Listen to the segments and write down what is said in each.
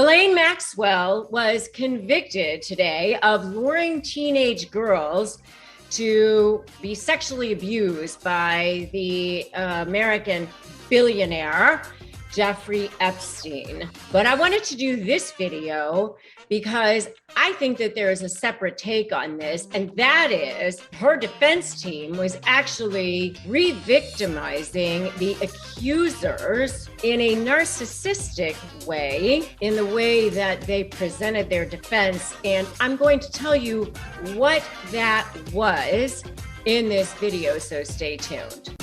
Ghislaine Maxwell was convicted today of luring teenage girls to be sexually abused by the American billionaire, Jeffrey Epstein. But I wanted to do this video because I think that there is a separate take on this, and that is her defense team was actually re-victimizing the accusers in a narcissistic way, in the way that they presented their defense. And I'm going to tell you what that was in this video, so stay tuned.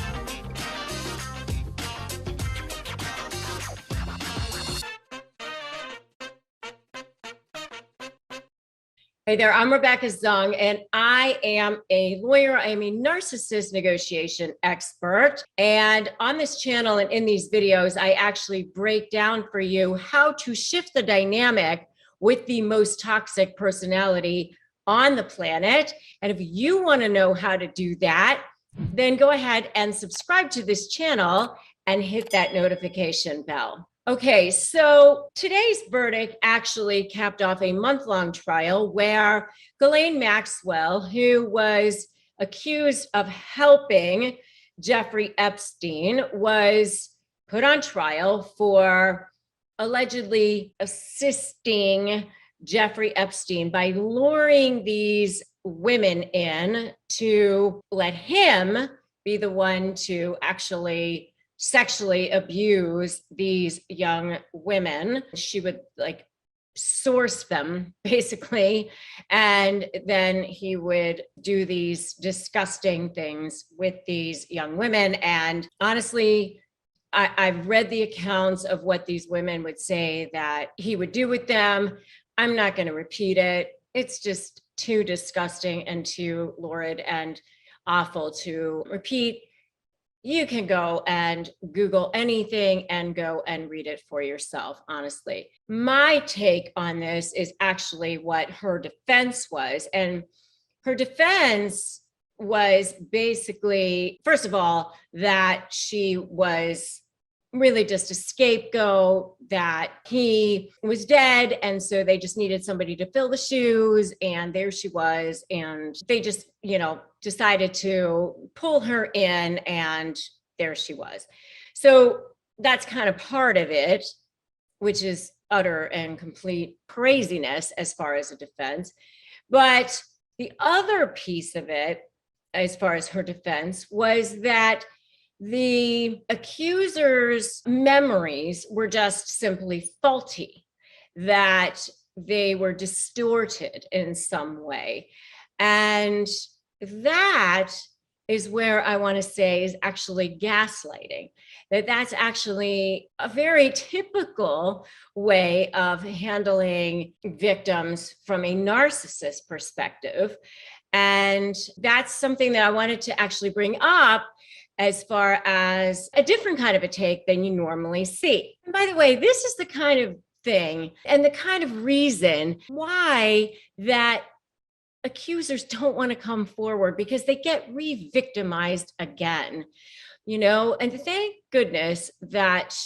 Hey there, I'm Rebecca Zung, and I am a lawyer. I am a narcissist negotiation expert. And on this channel and in these videos, I actually break down for you how to shift the dynamic with the most toxic personality on the planet. And if you want to know how to do that, then go ahead and subscribe to this channel and hit that notification bell. Okay, so today's verdict actually capped off a month-long trial where Ghislaine Maxwell, who was accused of helping Jeffrey Epstein, was put on trial for allegedly assisting Jeffrey Epstein by luring these women in to let him be the one to actually sexually abuse these young women. She would source them basically, and then he would do these disgusting things with these young women. And honestly, I've read the accounts of what these women would say that he would do with them. I'm not going to repeat it. It's just too disgusting and too lurid and awful to repeat. You can go and Google anything and go and read it for yourself, honestly. My take on this is actually what her defense was. And her defense was basically, first of all, that she was really just a scapegoat, that he was dead, and so they just needed somebody to fill the shoes, and there she was, and they just, decided to pull her in, and there she was. So that's kind of part of it, which is utter and complete craziness as far as a defense. But the other piece of it, as far as her defense, was that the accusers' memories were just simply faulty, that they were distorted in some way. And that is where I want to say is actually gaslighting, that's actually a very typical way of handling victims from a narcissist perspective. And that's something that I wanted to actually bring up as far as a different kind of a take than you normally see. And by the way, this is the kind of thing and the kind of reason why that accusers don't want to come forward, because they get re-victimized again, and thank goodness that,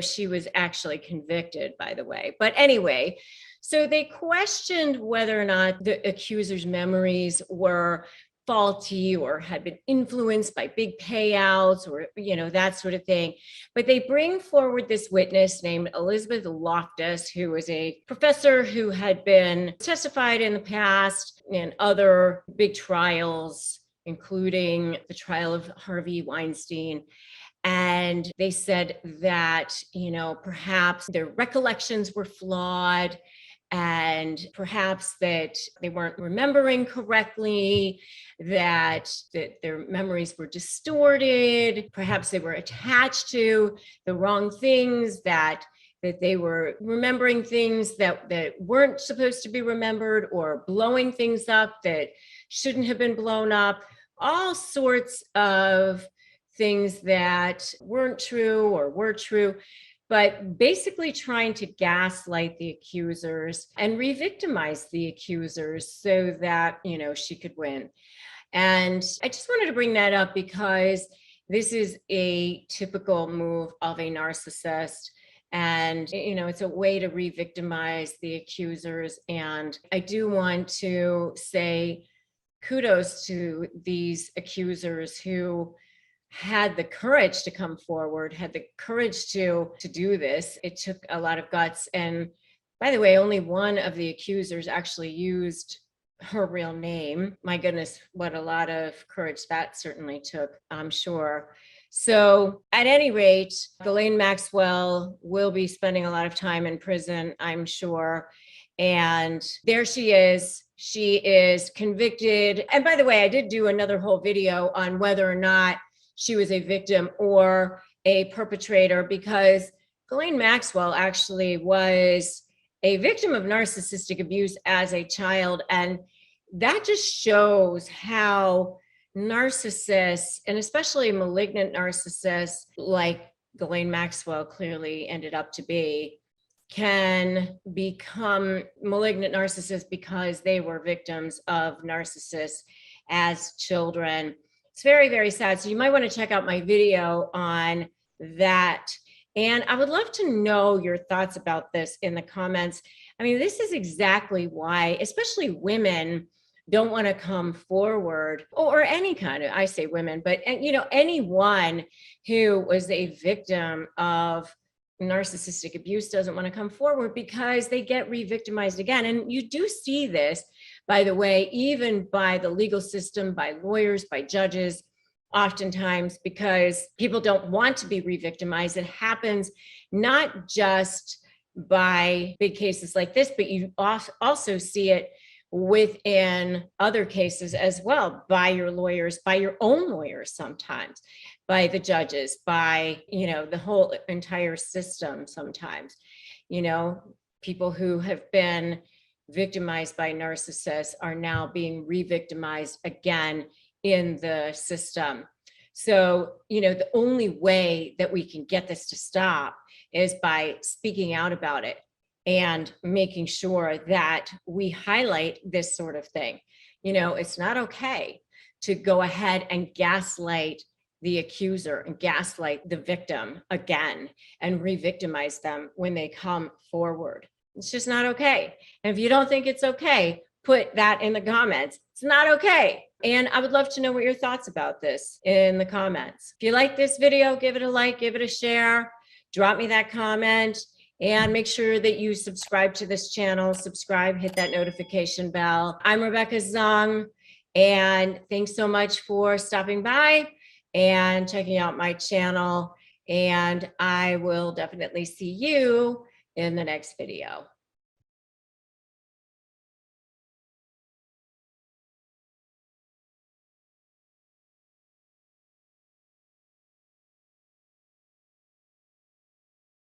she was actually convicted, by the way. But anyway, so they questioned whether or not the accusers' memories were faulty or had been influenced by big payouts or, that sort of thing. But they bring forward this witness named Elizabeth Loftus, who was a professor who had been testified in the past in other big trials, including the trial of Harvey Weinstein. And they said that, perhaps their recollections were flawed, and perhaps that they weren't remembering correctly, that their memories were distorted, perhaps they were attached to the wrong things, that they were remembering things that weren't supposed to be remembered, or blowing things up that shouldn't have been blown up, all sorts of things that weren't true or were true. But basically trying to gaslight the accusers and re-victimize the accusers so that, she could win. And I just wanted to bring that up because this is a typical move of a narcissist And, it's a way to re-victimize the accusers. And I do want to say kudos to these accusers who had the courage to come forward, had the courage to do this. It took a lot of guts. And by the way, only one of the accusers actually used her real name. My goodness, what a lot of courage that certainly took, I'm sure. So at any rate, Ghislaine Maxwell will be spending a lot of time in prison, I'm sure. And there she is. She is convicted. And by the way, I did do another whole video on whether or not she was a victim or a perpetrator, because Ghislaine Maxwell actually was a victim of narcissistic abuse as a child. And that just shows how narcissists, and especially malignant narcissists like Ghislaine Maxwell clearly ended up to be, can become malignant narcissists because they were victims of narcissists as children. It's very, very sad. So you might want to check out my video on that. And I would love to know your thoughts about this in the comments. I mean, this is exactly why, especially women, don't want to come forward, or any kind of, I say women, but anyone who was a victim of narcissistic abuse doesn't want to come forward because they get re-victimized again. And you do see this, by the way, even by the legal system, by lawyers, by judges, oftentimes, because people don't want to be re-victimized. It happens not just by big cases like this, but you also see it within other cases as well, by your lawyers, by your own lawyers sometimes, by the judges, by, the whole entire system sometimes. People who have been victimized by narcissists are now being re-victimized again in the system. So, the only way that we can get this to stop is by speaking out about it and making sure that we highlight this sort of thing. It's not okay to go ahead and gaslight the accuser and gaslight the victim again and re-victimize them when they come forward. It's just not okay. And if you don't think it's okay, put that in the comments. It's not okay. And I would love to know what your thoughts about this in the comments. If you like this video, give it a like, give it a share, drop me that comment, and make sure that you subscribe to this channel, hit that notification bell. I'm Rebecca Zung, and thanks so much for stopping by and checking out my channel. And I will definitely see you in the next video.